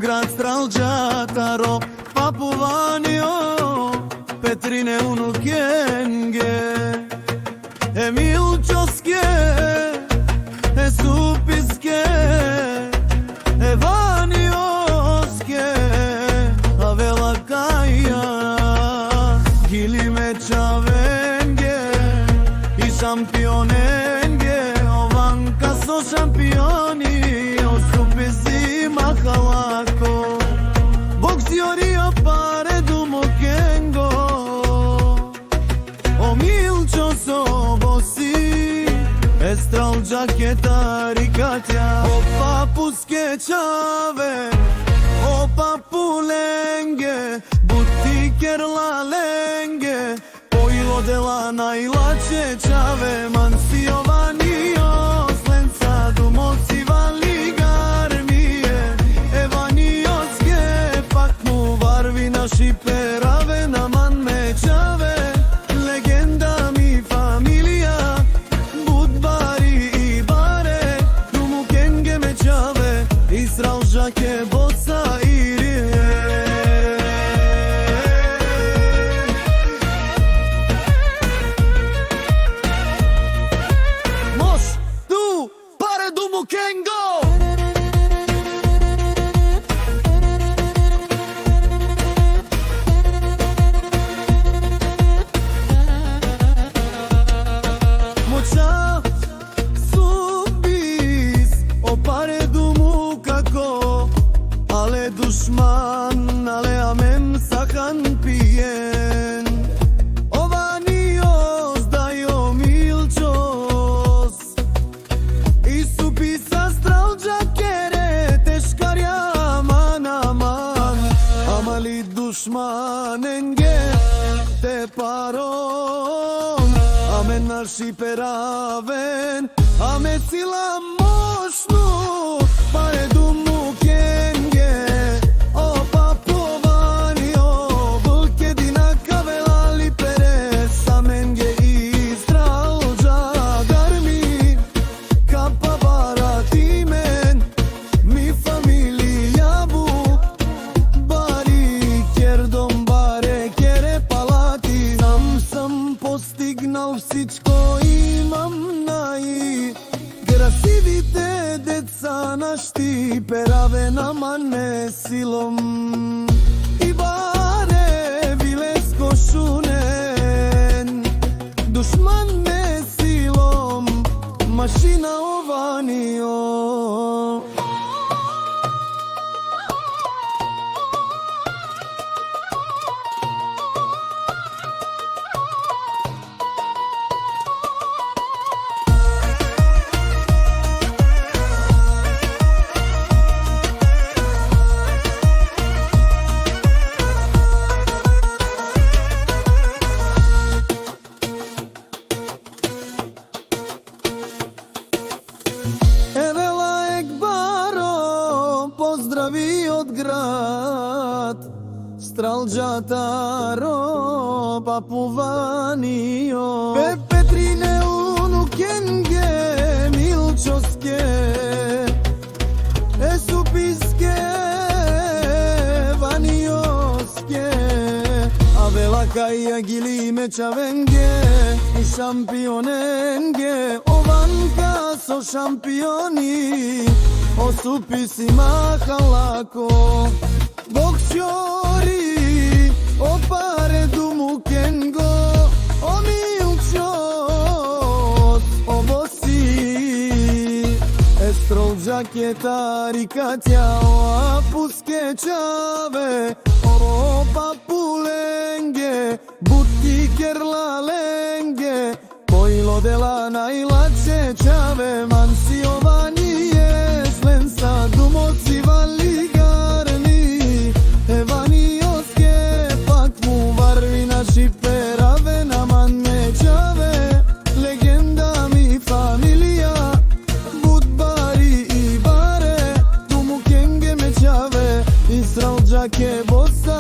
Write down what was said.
град Стралџатаро, Папуванио, Петрине Унукенге, Емилчоске, Суписке, Еваниоске, Авела Каја, Гилиме Чавенге, и шампионенге, Ованка со шампиони, Осуписи Махалако, Боксиорио паре Думокенго, О Милчо со боси, Стралџакета рикатја, О папуске чаве, О папуленге, Бутикер лаленге, Поило дела најлаче чаве, Мансиованио, Сленца думоци вали гармие, Еваниоске, пак му варви на шипераве, на ман ме чаве, легенда ми фамилија, Стралџаке боца ирие. Мош, ту, паре Думокенго. Моќа, субис, о паре Ale dușman, ale amem sahan pien, Ovanios dajo milčos, I supisa Stralџakere, teškarja aman aman, Amali dušmanenge, te paron, Amen naši peraven, Ame sila mošnu, pare Dumokenge, O Papuvanio, Vulkedina kavelali peres, Amenge I Stralџak garmi, Kapa baratimen, mi familija bu, Bari kjerdom bare kjere palati, Sam postignal всичко имам наи, Красивите деца нашти пераве на мане силом, И баре вилеско шунен, Душман ме силом, Машина Ованио. Pozdravi od grad Stralџataro, Papuvanio, Petrine Unukenge, Milčoske, Supiske, Vanioske, Avela Kаја Гилиме Чавенге, I шампионенге, Ованка со шампиони, Осуписи Махалако, Боксиори, О паре Думокенго, О Милчос, О боси, Стралџакета рикатја, О апуске чаве, О папуленге, Бутикер лаленге, Поило дела најлаче чаве, Мансиованије, Сленца думоци вали гарни, Еваниоске, пак му варви на шипераве, на ман ме чаве, легенда ми фамилија, Будбари и баре, Думокенге ме чаве, И Стралџаке боца